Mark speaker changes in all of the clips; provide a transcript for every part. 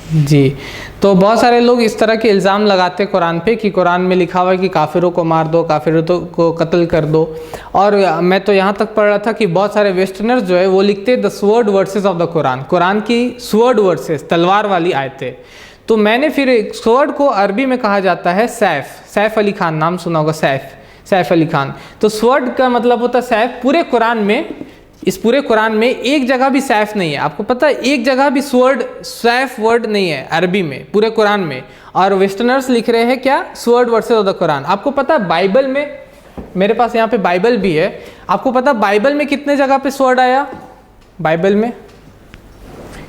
Speaker 1: जी। तो बहुत सारे लोग इस तरह के इल्ज़ाम लगाते हैं कुरान पे कि कुरान में लिखा हुआ है कि काफिरों को मार दो, काफिरों को कत्ल कर दो। और मैं तो यहाँ तक पढ़ रहा था कि बहुत सारे वेस्टर्नर्स जो है वो लिखते the sword versus of the Quran, Quran की स्वर्ड वर्सेस, तलवार वाली आयतें। तो मैंने फिर स्वर्ड को अरबी में कहा जाता है सैफ, सैफ अली खान, नाम सुना होगा सैफ, सैफ अली खान। तो स्वर्ड का मतलब होता है सैफ। पूरे कुरान में, इस पूरे कुरान में एक जगह भी सैफ नहीं है, आपको पता है, एक जगह भी स्वर्ड, सैफ वर्ड नहीं है अरबी में पूरे कुरान में। और वेस्टर्नर्स लिख रहे हैं क्या, sword versus of the Quran. आपको पता है बाइबल में, मेरे पास यहाँ पे बाइबल भी है, आपको पता है बाइबल में कितने जगह पे स्वर्ड आया, बाइबल में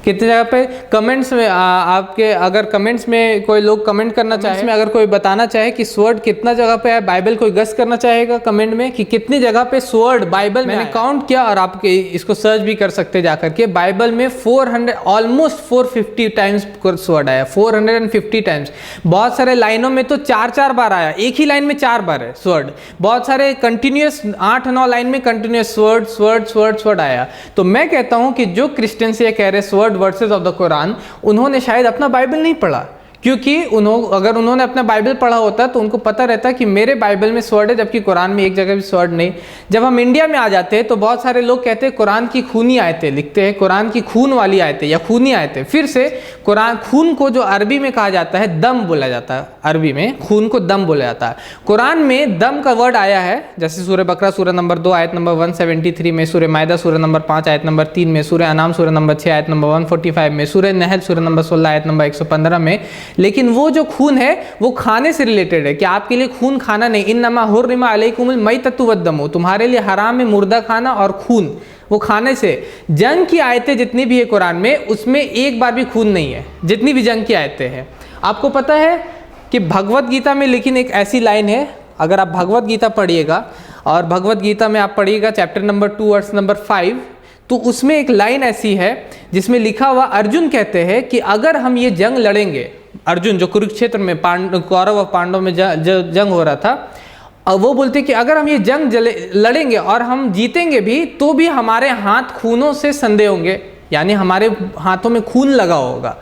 Speaker 1: कितने जगह पे। कमेंट्स में आपके, अगर कमेंट्स में कोई लोग कमेंट करना चाहे, में अगर कोई बताना चाहे कि स्वर्ड कितना जगह पे है बाइबल, कोई गेस करना चाहेगा कमेंट में कि कितनी जगह पे स्वर्ड बाइबल में। मैंने काउंट किया और आप इसको सर्च भी कर सकते जाकर के, बाइबल में 400 ऑलमोस्ट 450 टाइम्स स्वर्ड आया, 450 टाइम्स। बहुत सारे लाइनों में तो 4-4 बार आया, एक ही लाइन में 4 बार है स्वर्ड। बहुत सारे कंटिन्यूस 8-9 लाइन में continuous sword sword sword sword आया। तो मैं कहता हूं कि जो क्रिश्चियन से कह रहे sword versus of the Quran, उन्होंने शायद अपना बाइबल नहीं पढ़ा, क्योंकि अगर उन्होंने अपना बाइबल पढ़ा होता तो उनको पता रहता कि मेरे बाइबल में स्वर्ड है, जबकि कुरान में एक जगह भी स्वर्ड नहीं। जब हम इंडिया में आ जाते हैं तो बहुत सारे लोग कहते हैं कुरान की खूनी आयतें, लिखते हैं कुरान की खून वाली आयतें या खूनी आयतें। फिर से कुरान, खून को जो अरबी में कहा जाता है दम बोला जाता है, अरबी में खून को दम बोला जाता है। कुरान में दम का वर्ड आया है, जैसे सूरह बकरा सूरह नंबर 2 आयत नंबर 173 में, सूरह मायदा सूरह नंबर 5 आयत नंबर 3 में, सूरह अनाम सूरह नंबर 6 आयत नंबर 145 में, सूरह नहल सूरह नंबर 16 आयत नंबर 115 में। लेकिन वो जो खून है वो खाने से रिलेटेड है कि आपके लिए खून खाना नहीं, इन्नमा हुर्रिमा अलैकुमुल मैततु वद्दमु, तुम्हारे लिए हराम है मुर्दा खाना और खून, वो खाने से। जंग की आयतें जितनी भी है कुरान में, उसमें एक बार भी खून नहीं है, जितनी भी जंग की आयतें हैं। आपको पता है कि भगवत गीता में लेकिन एक ऐसी लाइन है, अगर आप भगवत गीता पढ़िएगा और भगवत गीता में आप पढ़िएगा चैप्टर नंबर 2 वर्स नंबर 5, तो उसमें एक लाइन ऐसी है जिसमें लिखा हुआ, अर्जुन कहते हैं कि अगर हम ये जंग लड़ेंगे, अर्जुन जो कुरुक्षेत्र में कौरव और पांडव में जंग हो रहा था, अब वो बोलते कि अगर हम ये जंग लड़ेंगे और हम जीतेंगे भी तो भी हमारे हाथ खूनों से संधे होंगे, यानी हमारे हाथों में खून लगा होगा।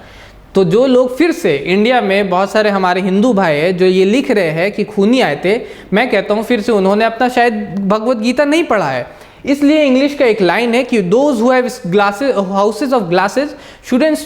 Speaker 1: तो जो लोग, फिर से इंडिया में बहुत सारे हमारे हिंदू भाई हैं जो ये लिख रहे हैं कि खूनी आयतें, मैं कहता हूँ फिर से उन्होंने अपना शायद भगवत गीता नहीं पढ़ा है। इसलिए इंग्लिश का एक लाइन है कि those who have glasses, houses of glasses shouldn't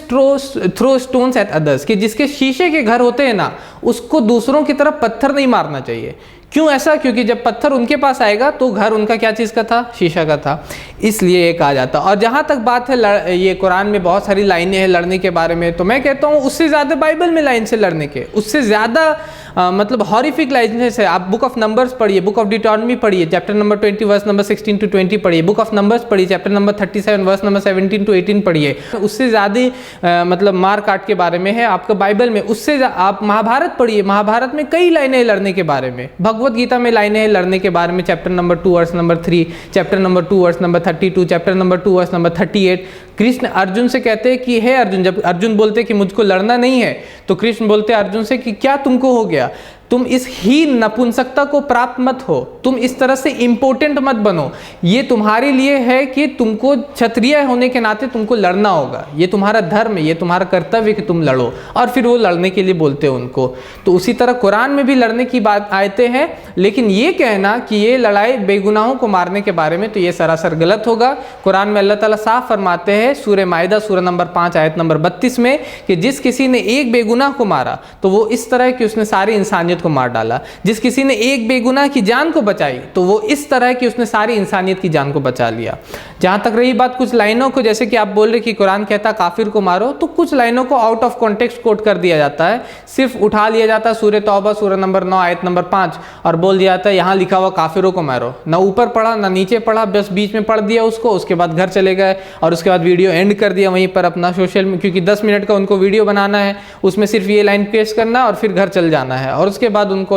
Speaker 1: throw stones at others, कि जिसके शीशे के घर होते हैं ना, उसको दूसरों की तरफ पत्थर नहीं मारना चाहिए। क्यों ऐसा? क्योंकि जब पत्थर उनके पास आएगा तो घर उनका क्या चीज़ का था, शीशा का था, इसलिए ये कहा जाता। और जहाँ तक बात है ये कुरान में बहुत सारी लाइनें हैं लड़ने के बारे में, तो मैं कहता हूँ उससे ज़्यादा बाइबल में लाइन से लड़ने के, उससे ज़्यादा मतलब हॉरिफिक लाइन्स है। आप बुक ऑफ नंबर्स पढ़िए, बुक ऑफ डिटोनमी पढ़िए, chapter number 20 verse number 16 to 20 पढ़िए, बुक ऑफ नंबर्स पढ़िए, chapter number 37 verse number 17 to 18 पढ़िए। उससे ज़्यादा मतलब मार काट के बारे में है आपका बाइबल में। उससे आप महाभारत पढ़िए, महाभारत में कई लाइनें लड़ने के बारे में, भगवत गीता में लाइनें हैं लड़ने के बारे में, chapter number 2 verse number 3, chapter number 2 verse number 32, chapter number 2 verse number 38। Krishna Arjun से कहते हैं कि हे अर्जुन, जब अर्जुन बोलते हैं कि मुझको लड़ना नहीं है, तो कृष्ण बोलते हैं अर्जुन से कि क्या तुमको हो गया, तुम इस हीन नपुंसकता को प्राप्त मत हो, तुम इस तरह से इंपोर्टेंट मत बनो, ये तुम्हारे लिए है कि तुमको क्षत्रिय होने के नाते तुमको लड़ना होगा, ये तुम्हारा धर्म है, ये तुम्हारा कर्तव्य कि तुम लड़ो। और फिर वो लड़ने के लिए बोलते हैं उनको। तो उसी तरह कुरान में भी लड़ने की बात आयतें हैं, लेकिन ये कहना कि ये लड़ाई बेगुनाहों को मारने के बारे में, तो ये सरासर गलत होगा। कुरान में अल्लाह ताला साफ फरमाते हैं सूरह मायदा सूरह नंबर 5 आयत नंबर 32 में कि जिस किसी ने एक बेगुनाह को मारा तो वो इस तरह कि उसने सारी इंसानियत को मार डाला, जिस किसी ने एक बेगुनाह की जान को बचाई तो वो इस तरह कि उसने सारी इंसानियत की जान को बचा लिया। जहां तक रही बात कुछ लाइनों को, जैसे कि आप बोल रहे कि कुरान कहता काफिर को मारो, तो कुछ लाइनों को आउट ऑफ कॉन्टेक्स्ट कोट कर दिया जाता है, सिर्फ उठा लिया जाता है सूरह तौबा सूरह नंबर 9 आयत नंबर 5 और बोल दिया जाता है यहाँ लिखा हुआ काफिरों को मारो। ना ऊपर पढ़ा ना नीचे पढ़ा, बस बीच में पढ़ दिया उसको, उसके बाद घर चले गए और उसके बाद वीडियो एंड कर दिया वहीं पर अपना सोशल में, क्योंकि 10 मिनट का उनको वीडियो बनाना है, उसमें सिर्फ ये लाइन पेश करना और फिर घर चल जाना है और उसके बाद उनको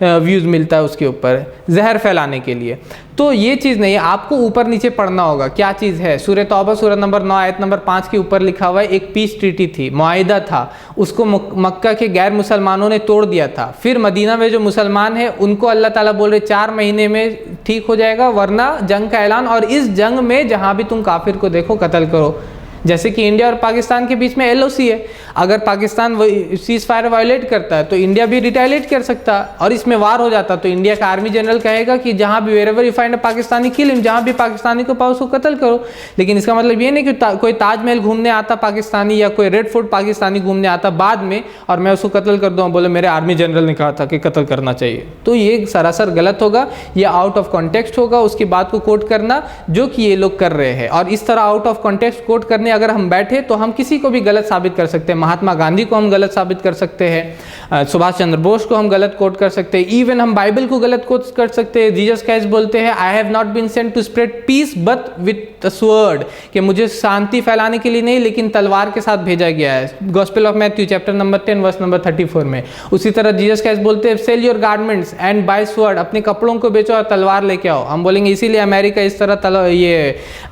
Speaker 1: व्यूज़ मिलता है उसके ऊपर जहर फैलाने के लिए। तो ये चीज़ नहीं है, आपको ऊपर नीचे पढ़ना होगा क्या चीज़ है। सूरह तौबा सूरह नंबर 9 आयत नंबर 5 के ऊपर लिखा हुआ है एक पीस ट्रीटी थी, मुआहिदा था, उसको मक्का के गैर मुसलमानों ने तोड़ दिया था। फिर मदीना में जो मुसलमान है उनको अल्लाह ताला बोल रहे 4 महीने में ठीक हो जाएगा, वरना जंग का ऐलान, और इस जंग में जहाँ भी तुम काफिर को देखो कत्ल करो। जैसे कि इंडिया और पाकिस्तान के बीच में LOC है, अगर पाकिस्तान सीज फायर वायोलेट करता है तो इंडिया भी रिटेलिएट कर सकता है और इसमें वार हो जाता, तो इंडिया का आर्मी जनरल कहेगा कि जहां भी wherever you find a Pakistani kill him, जहां भी पाकिस्तानी को पाओ उसको कत्ल करो। लेकिन इसका मतलब ये नहीं कि कोई ताजमहल घूमने आता पाकिस्तानी या कोई रेड फोर्ट पाकिस्तानी घूमने आता बाद में और मैं उसको कत्ल कर दूँ, बोले मेरे आर्मी जनरल ने कहा था कि कत्ल करना चाहिए। तो ये सरासर गलत होगा, ये आउट ऑफ कॉन्टेक्स्ट होगा उसकी बात को कोट करना जो कि ये लोग कर रहे हैं। और इस तरह आउट ऑफ कॉन्टेक्स्ट कोट करने अगर हम बैठे तो हम किसी को भी गलत साबित कर सकते हैं। महात्मा गांधी को हम गलत साबित कर सकते हैं, सुभाष चंद्र बोस को हम गलत कोट कर सकते हैं, इवन हम बाइबल को गलत कोट कर सकते हैं। जीसस क्राइस्ट बोलते हैं I have not been sent to spread peace but with sword, कि मुझे शांति फैलाने के लिए नहीं लेकिन तलवार के साथ भेजा गया है। Gospel of Matthew chapter number 10 verse number 34 में। उसी तरह जीसस क्राइस्ट बोलते हैं sell your garments and buy sword, अपने कपड़ों को बेचो और तलवार लेके आओ। हम बोलेंगे इसीलिए अमेरिका इस तरह ये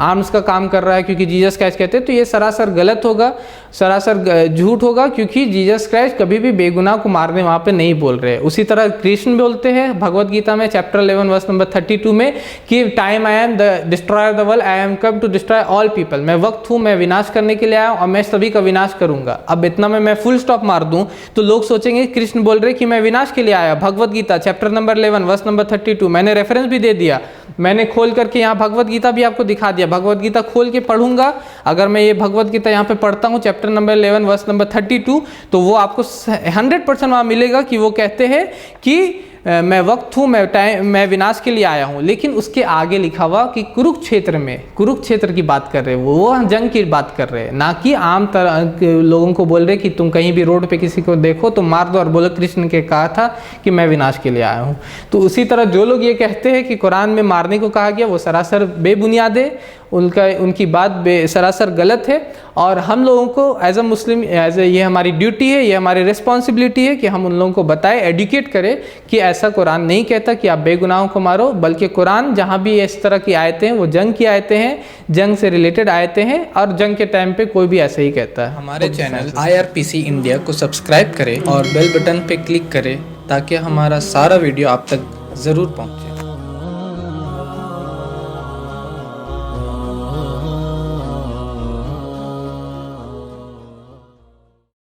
Speaker 1: आर्म्स का काम कर रहा है क्योंकि जीसस क्राइस्ट कहते हैं, तो ये सरासर गलत होगा, सरासर झूठ होगा, क्योंकि जीसस क्राइस्ट कभी भी बेगुनाह को मारने वहां पे नहीं बोल रहे। उसी तरह कृष्ण बोलते हैं भगवत गीता में चैप्टर 11 वर्स नंबर 32 में कि time I am the destroyer the world, I am come to destroy all people, मैं वक्त हूँ, मैं विनाश करने के लिए आया हूँ और मैं सभी का विनाश करूंगा। अब इतना में मैं फुल स्टॉप मार दूं तो लोग सोचेंगे कृष्ण बोल रहे कि मैं विनाश के लिए आया। Bhagavad Gita chapter number 11 verse number 32 मैंने रेफरेंस भी दे दिया, मैंने खोल करके यहाँ भगवत गीता भी आपको दिखा दिया। भगवत गीता खोल के पढ़ूंगा, अगर मैं ये भगवत गीता यहाँ पे पढ़ता हूँ चैप्टर नंबर 11 वर्स नंबर 32, तो वो आपको 100% वहाँ मिलेगा कि वो कहते हैं कि मैं वक्त हूँ, मैं विनाश के लिए आया हूँ। लेकिन उसके आगे लिखा हुआ कि कुरुक्षेत्र में, कुरुक्षेत्र की बात कर रहे हैं, वो जंग की बात कर रहे हैं, ना कि आम तरह के लोगों को बोल रहे कि तुम कहीं भी रोड पे किसी को देखो तो मार दो और बोलो कृष्ण के कहा था कि मैं विनाश के लिए आया हूँ। तो उसी तरह जो लोग ये कहते हैं कि कुरान में मारने को कहा गया वो सरासर बेबुनियाद है, उनकी बात सरासर गलत है। और हम लोगों को एज अ मुस्लिम ये हमारी ड्यूटी है, ये हमारी रिस्पॉन्सिबिलिटी है कि हम उन लोगों को बताएं, एडुकेट करें कि ऐसा कुरान नहीं कहता कि आप बेगुनाहों को मारो, बल्कि कुरान जहाँ भी इस तरह की आयतें हैं वो जंग की आयतें हैं, जंग से रिलेटेड आयतें हैं और जंग के टाइम पे कोई भी ऐसे ही कहता है।
Speaker 2: हमारे चैनल IRPC इंडिया को सब्सक्राइब करें और बेल बटन पे क्लिक करें ताकि हमारा सारा वीडियो आप तक ज़रूर पहुँचे।